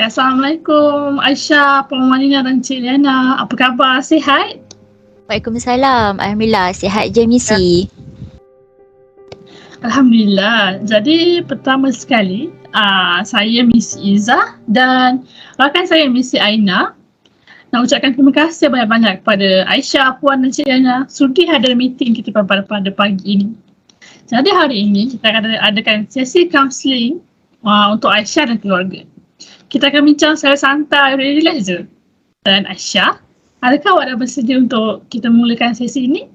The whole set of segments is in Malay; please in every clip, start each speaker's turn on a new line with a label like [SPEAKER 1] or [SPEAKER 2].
[SPEAKER 1] Okay, Assalamualaikum Aisyah, Puan Malina dan Cik Liana. Apa khabar? Sihat?
[SPEAKER 2] Waalaikumsalam. Alhamdulillah, sihat je Missy.
[SPEAKER 1] Alhamdulillah. Jadi pertama sekali, saya Miss Izzah dan rakan saya Miss Aina nak ucapkan terima kasih banyak-banyak kepada Aisyah, Puan dan Cik Liana sudi hadir meeting kita pada pagi ini. Jadi hari ini kita akan adakan sesi kaunseling untuk Aisyah dan keluarga. Kita akan bincang secara santai, relax je. Dan Aisyah, adakah awak dah bersedia untuk kita mulakan sesi ini?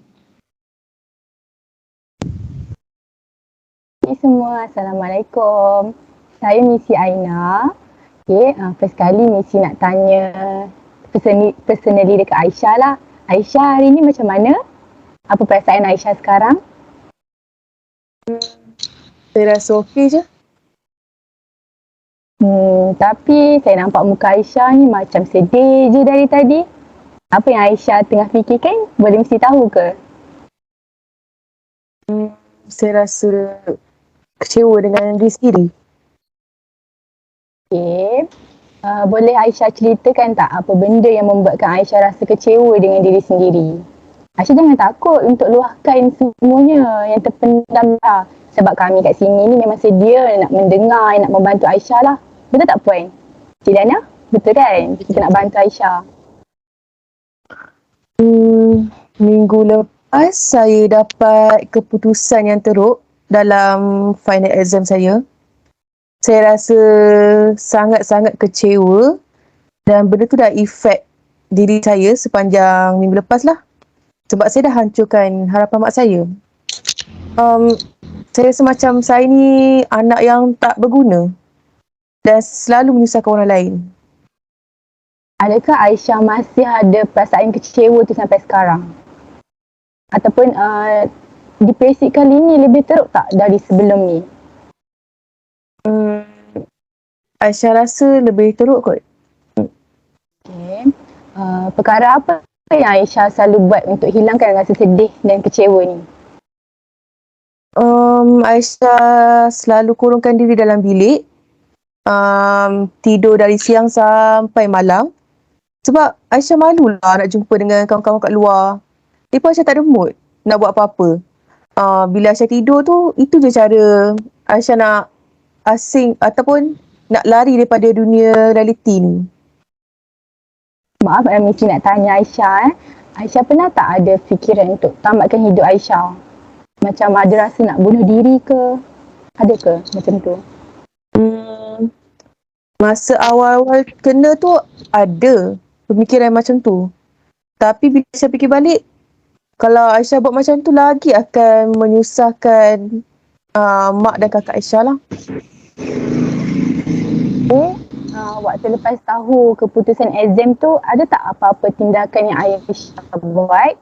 [SPEAKER 3] Okay, semua, Assalamualaikum. Saya Missy Aina. Okay, first kali Missy nak tanya personally dekat Aisyah lah. Aisyah hari ni macam mana? Apa perasaan Aisyah sekarang?
[SPEAKER 4] Saya rasa okey je.
[SPEAKER 3] Tapi saya nampak muka Aisyah ni macam sedih je dari tadi. Apa yang Aisyah tengah fikirkan? Boleh mesti tahu ke?
[SPEAKER 4] Saya rasa kecewa dengan diri sendiri.
[SPEAKER 3] Okay. Boleh Aisyah ceritakan tak apa benda yang membuatkan Aisyah rasa kecewa dengan diri sendiri? Aisyah jangan takut untuk luahkan semuanya yang terpendam lah. Sebab kami kat sini ni memang sedia nak mendengar, nak membantu Aisyah lah. Betul tak Puan? Cik Liana? Betul kan? Kita nak bantu Aisyah.
[SPEAKER 4] Minggu lepas saya dapat keputusan yang teruk dalam final exam saya. Saya rasa sangat-sangat kecewa dan benda tu dah efek diri saya sepanjang minggu lepas lah. Sebab saya dah hancurkan harapan mak saya. Saya rasa macam saya ni anak yang tak berguna dan selalu menyusahkan orang lain.
[SPEAKER 3] Adakah Aisyah masih ada perasaan kecewa tu sampai sekarang? Ataupun depresi kali ni lebih teruk tak dari sebelum ni?
[SPEAKER 4] Aisyah rasa lebih teruk kot.
[SPEAKER 3] Okay. Perkara apa yang Aisyah selalu buat untuk hilangkan rasa sedih dan kecewa ni?
[SPEAKER 4] Aisyah selalu kurungkan diri dalam bilik. Tidur dari siang sampai malam. Sebab Aisyah malu lah nak jumpa dengan kawan-kawan kat luar. Lepas Aisyah tak ada mood nak buat apa-apa. Bila Aisyah tidur tu, itu je cara Aisyah nak asing ataupun nak lari daripada dunia realiti ni.
[SPEAKER 3] Maaf Missy nak tanya Aisyah. Aisyah pernah tak ada fikiran untuk tamatkan hidup Aisyah? Macam ada rasa nak bunuh diri ke? Ada ke macam tu?
[SPEAKER 4] Masa awal-awal kena tu ada pemikiran macam tu. Tapi bila Aisyah fikir balik, kalau Aisyah buat macam tu lagi akan menyusahkan mak dan kakak Aisyah lah.
[SPEAKER 3] Waktu lepas tahu keputusan exam tu, ada tak apa-apa tindakan yang Aisyah buat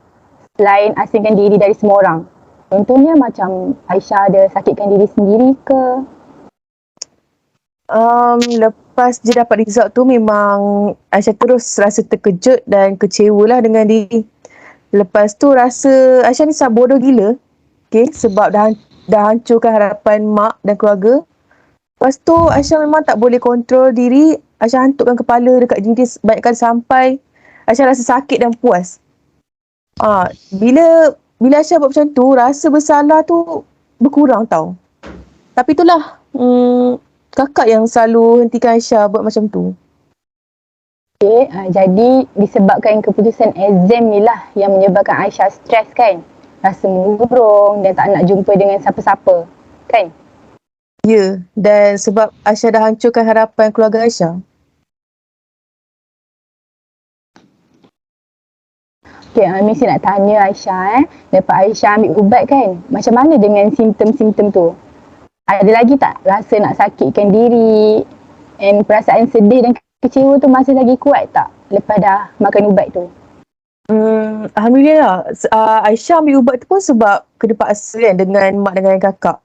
[SPEAKER 3] selain asingkan diri dari semua orang? Contohnya macam Aisyah ada sakitkan diri sendiri ke?
[SPEAKER 4] Lepas je dapat result tu memang Aisyah terus rasa terkejut dan kecewa lah dengan diri. Lepas tu rasa Aisyah ni sangat bodoh gila. Okay, sebab dah hancurkan harapan mak dan keluarga. Lepas tu Aisyah memang tak boleh kontrol diri. Aisyah hantukkan kepala dekat dinding banyak kali sampai Aisyah rasa sakit dan puas. Bila Aisyah buat macam tu, rasa bersalah tu berkurang tau. Tapi itulah, kakak yang selalu hentikan Aisyah buat macam tu.
[SPEAKER 3] Okay, jadi disebabkan keputusan exam ni lah yang menyebabkan Aisyah stres kan? Rasa murung dan tak nak jumpa dengan siapa-siapa, kan?
[SPEAKER 4] Ya, dan sebab Aisyah dah hancurkan harapan keluarga Aisyah.
[SPEAKER 3] Okay, Missy nak tanya Aisyah lepas Aisyah ambil ubat kan, macam mana dengan simptom-simptom tu? Ada lagi tak rasa nak sakitkan diri and perasaan sedih dan kecewa tu masih lagi kuat tak lepas dah makan ubat tu?
[SPEAKER 4] Alhamdulillah, Aisyah ambil ubat tu pun sebab kena paksa kan dengan mak dengan kakak.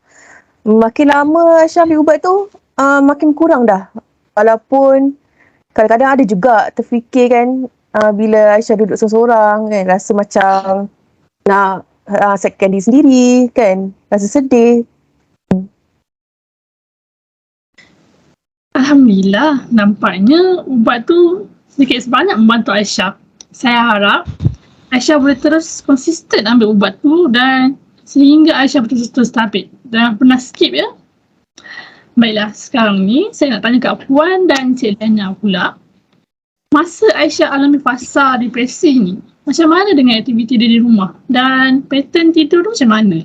[SPEAKER 4] Makin lama Aisyah ambil ubat tu, makin kurang dah. Walaupun kadang-kadang ada juga terfikir kan, bila Aisyah duduk seorang-seorang kan, rasa macam nak sakitkan diri sendiri kan, rasa sedih.
[SPEAKER 1] Alhamdulillah, nampaknya ubat tu sedikit sebanyak membantu Aisyah. Saya harap Aisyah boleh terus konsisten ambil ubat tu dan sehingga Aisyah betul-betul stabil. Jangan pernah skip ya. Baiklah, sekarang ni saya nak tanya Kak Puan dan Cik Liana pula. Masa Aisyah alami fasa depresi ni, macam mana dengan aktiviti dia di rumah? Dan pattern tidur tu macam mana?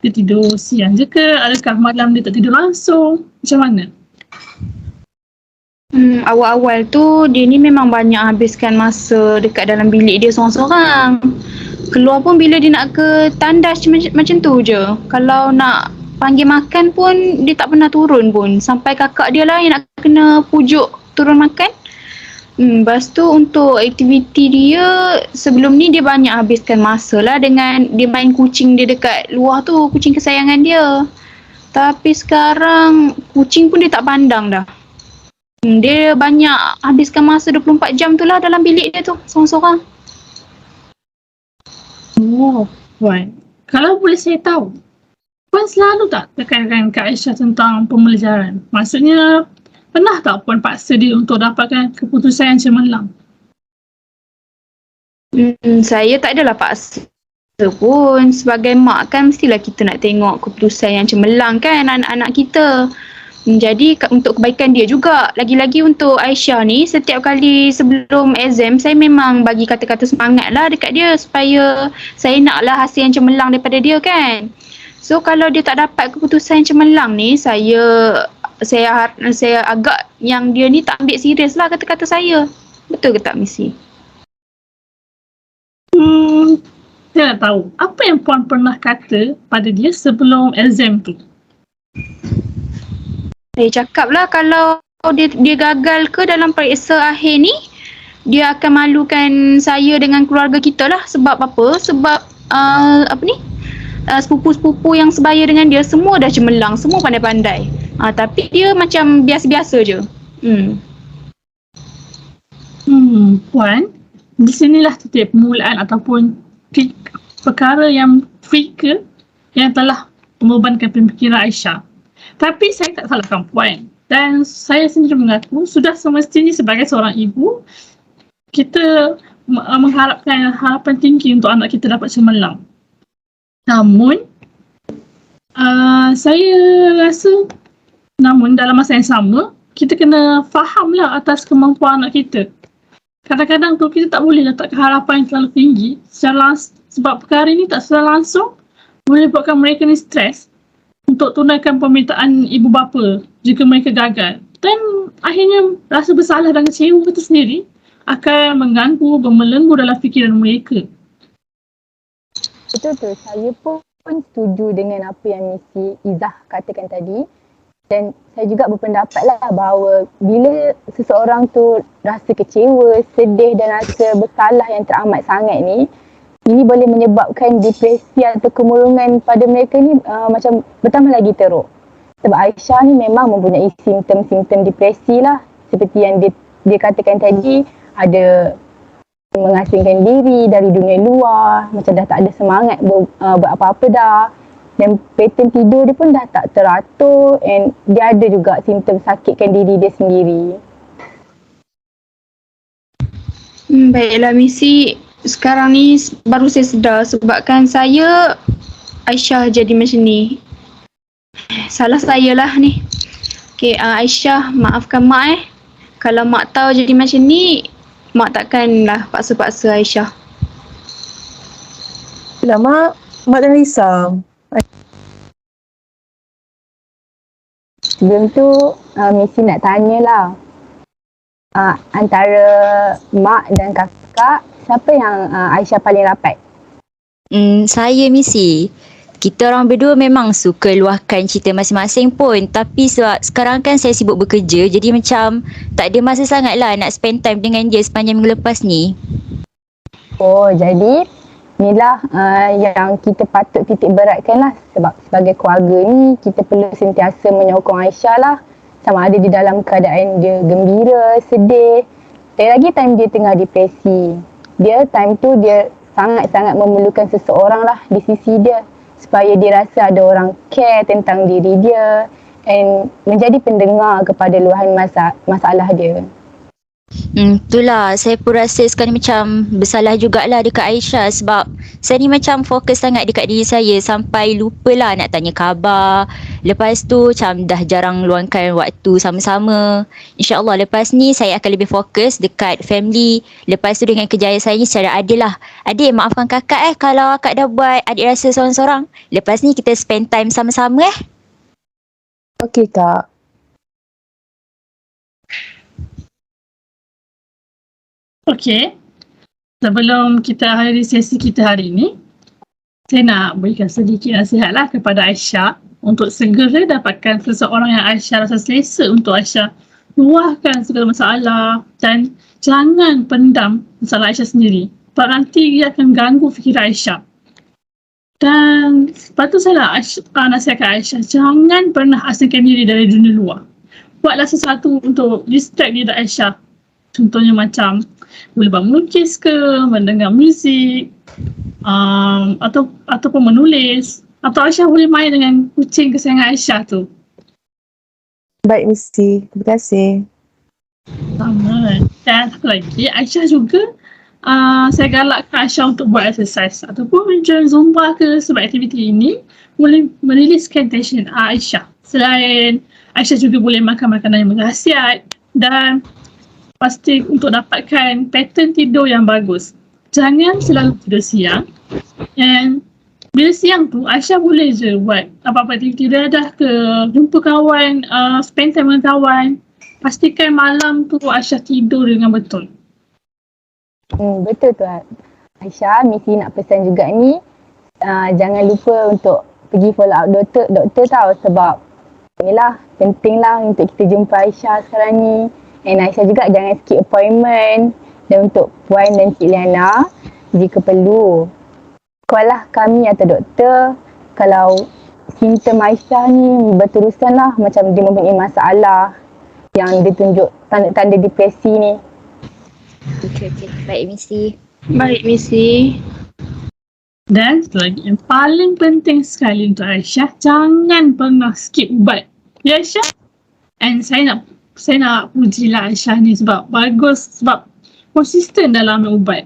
[SPEAKER 1] Dia tidur siang je ke? Adakah malam dia tak tidur langsung? Macam mana?
[SPEAKER 5] Awal-awal tu dia ni memang banyak habiskan masa dekat dalam bilik dia seorang-seorang. Keluar pun bila dia nak ke tandas macam tu je. Kalau nak panggil makan pun dia tak pernah turun pun. Sampai kakak dia lah yang nak kena pujuk turun makan. Lepas tu untuk aktiviti dia sebelum ni dia banyak habiskan masa lah dengan dia main kucing dia dekat luar tu, kucing kesayangan dia. Tapi sekarang kucing pun dia tak pandang dah. Dia banyak habiskan masa 24 jam tu lah dalam bilik dia tu, seorang-seorang.
[SPEAKER 1] Oh, Puan. Kalau boleh saya tahu, Puan selalu tak tekankan Kak Aisyah tentang pembelajaran? Maksudnya, pernah tak Puan paksa dia untuk dapatkan keputusan yang cemerlang?
[SPEAKER 5] Saya tak adalah paksa pun. Sebagai mak kan mestilah kita nak tengok keputusan yang cemerlang kan anak-anak kita. Jadi untuk kebaikan dia juga. Lagi-lagi untuk Aisyah ni, setiap kali sebelum exam saya memang bagi kata-kata semangat lah dekat dia supaya saya naklah hasil yang cemerlang daripada dia kan. So kalau dia tak dapat keputusan yang cemerlang ni, saya agak yang dia ni tak ambil serius lah kata-kata saya. Betul ke tak Missy?
[SPEAKER 1] Saya nak tahu, apa yang Puan pernah kata pada dia sebelum exam tu?
[SPEAKER 5] Saya cakap lah kalau dia gagal ke dalam periksa akhir ni, dia akan malukan saya dengan keluarga kita lah. Sebab apa? Sebab sepupu-sepupu yang sebaya dengan dia semua dah cemerlang, semua pandai-pandai. Tapi dia macam biasa-biasa je.
[SPEAKER 1] Puan, di sinilah titik permulaan ataupun perkara yang trigger yang telah membebankan pemikiran Aisyah. Tapi saya tak salahkan Puan. Dan saya sendiri mengaku sudah semestinya sebagai seorang ibu, kita mengharapkan harapan tinggi untuk anak kita dapat cemerlang. Namun, saya rasa dalam masa yang sama, kita kena fahamlah atas kemampuan anak kita. Kadang-kadang tu kita tak boleh letakkan harapan yang terlalu tinggi sebab perkara ini tak secara langsung boleh buatkan mereka ni stres untuk tunaikan permintaan ibu bapa jika mereka gagal. Dan akhirnya rasa bersalah dan kecewa itu sendiri akan mengganggu, bermelenggu dalam fikiran mereka.
[SPEAKER 3] Betul. Saya pun setuju dengan apa yang Missy Izzah katakan tadi. Dan saya juga berpendapat lah bahawa bila seseorang tu rasa kecewa, sedih dan rasa bersalah yang teramat sangat ni, ini boleh menyebabkan depresi atau kemurungan pada mereka ni macam bertambah lagi teruk. Sebab Aisyah ni memang mempunyai simptom-simptom depresi lah. Seperti yang dia katakan tadi, ada mengasingkan diri dari dunia luar, macam dah tak ada semangat buat apa-apa dah. Dan pattern tidur dia pun dah tak teratur, and dia ada juga simptom sakitkan diri dia sendiri.
[SPEAKER 5] Baiklah Missy, sekarang ni baru saya sedar sebabkan saya Aisyah jadi macam ni. Salah saya lah ni. Okay, Aisyah maafkan mak Kalau mak tahu jadi macam ni, mak takkanlah paksa-paksa Aisyah.
[SPEAKER 4] Yelah mak jangan risau.
[SPEAKER 3] Sebelum tu, Missy nak tanyalah. Antara mak dan kakak, siapa yang Aisyah paling rapat?
[SPEAKER 2] Saya Missy. Kita orang berdua memang suka luahkan cerita masing-masing pun. Tapi sebab sekarang kan saya sibuk bekerja, jadi macam tak ada masa sangat lah nak spend time dengan dia sepanjang minggu lepas ni.
[SPEAKER 3] Oh, jadi inilah yang kita patut titik beratkan lah. Sebab sebagai keluarga ni, kita perlu sentiasa menyokong Aisyah lah. Sama ada di dalam keadaan dia gembira, sedih. Dan lagi time dia tengah depresi. Time tu dia sangat-sangat memerlukan seseorang lah di sisi dia. Supaya dia rasa ada orang care tentang diri dia. and menjadi pendengar kepada luahan masalah dia.
[SPEAKER 2] Itulah saya pun rasa sekarang ni macam bersalah jugalah dekat Aisyah sebab saya ni macam fokus sangat dekat diri saya sampai lupalah nak tanya khabar. Lepas tu macam dah jarang luangkan waktu sama-sama. InsyaAllah lepas ni saya akan lebih fokus dekat family. Lepas tu dengan kerjaya saya ni secara adil lah. Adik maafkan kakak kalau akak dah buat adik rasa sorang-sorang. Lepas ni kita spend time sama-sama
[SPEAKER 4] Okey Kak.
[SPEAKER 1] Okey, sebelum kita akhiri sesi kita hari ini, saya nak berikan sedikit nasihatlah kepada Aisyah untuk segera dapatkan seseorang yang Aisyah rasa selesa untuk Aisyah luahkan segala masalah dan jangan pendam masalah Aisyah sendiri. Sebab nanti dia akan ganggu fikiran Aisyah. Dan lepas tu saya nak nasihatkan Aisyah, jangan pernah asingkan diri dari dunia luar. Buatlah sesuatu untuk distract diri Aisyah. Contohnya macam boleh buat melukis ke, mendengar muzik, ataupun menulis. Atau Aisyah boleh main dengan kucing kesayangan Aisyah tu.
[SPEAKER 4] Baik Missy, terima kasih.
[SPEAKER 1] Sama. Dan satu lagi, Aisyah juga saya galakkan Aisyah untuk buat exercise ataupun join Zumba ke, sebab aktiviti ini boleh meriliskan tension Aisyah. Selain Aisyah juga boleh makan makanan yang berkhasiat dan pasti untuk dapatkan pattern tidur yang bagus. Jangan selalu tidur siang. And bila siang tu Aisyah boleh je buat apa-apa aktiviti dadah ke, jumpa kawan, spend time dengan kawan. Pastikan malam tu Aisyah tidur dengan betul.
[SPEAKER 3] Betul tu Aisyah. Missy nak pesan juga ni, jangan lupa untuk pergi follow up doktor tau, sebab inilah pentinglah untuk kita jumpa Aisyah sekarang ni. And Aisyah juga jangan skip appointment. Dan untuk Puan dan Cik Liana, jika perlu call lah kami atau doktor kalau simptom Aisyah ni berterusan lah, macam dia mempunyai masalah yang dia tunjuk tanda-tanda depresi ni.
[SPEAKER 2] Okey. Baik Missy.
[SPEAKER 5] Baik Missy.
[SPEAKER 1] Dan satu lagi yang paling penting sekali untuk Aisyah, jangan pernah skip ubat. Ya Aisyah? And saya nak pujilah Aisyah ni sebab bagus, sebab konsisten dalam ambil ubat.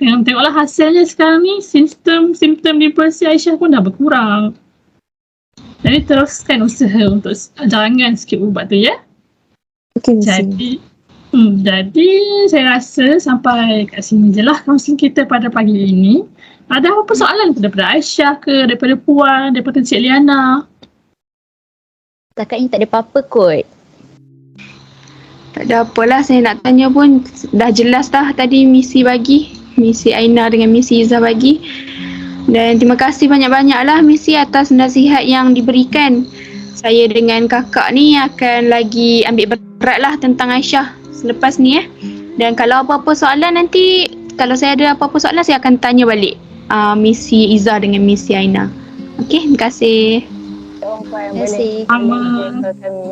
[SPEAKER 1] Tengoklah hasilnya sekarang ni, simptom depresi Aisyah pun dah berkurang. Jadi teruskan usaha untuk jangan skip ubat tu ya.
[SPEAKER 4] Okey Missy.
[SPEAKER 1] Jadi saya rasa sampai kat sini je lah kaunseling kita pada pagi ini. Ada apa soalan daripada Aisyah ke, daripada Puan, daripada Cik Liana?
[SPEAKER 2] Setakat ni tak ada apa-apa kot.
[SPEAKER 5] Tak ada apalah, saya nak tanya pun dah jelas dah tadi Missy bagi. Missy Aina dengan Missy Izzah bagi. Dan terima kasih banyak-banyak lah Missy atas nasihat yang diberikan. Saya dengan kakak ni akan lagi ambil berat lah tentang Aisyah selepas ni Dan kalau apa-apa soalan nanti, kalau saya ada apa-apa soalan saya akan tanya balik Missy Izzah dengan Missy Aina. Okey, terima kasih.
[SPEAKER 3] Puan
[SPEAKER 2] Terima kasih.
[SPEAKER 3] boleh kami.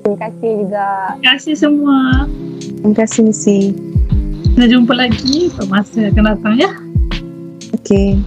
[SPEAKER 3] Terima kasih juga.
[SPEAKER 1] Terima kasih semua.
[SPEAKER 4] Terima kasih Missy.
[SPEAKER 1] Kita jumpa lagi pada masa akan datang ya.
[SPEAKER 4] Okey.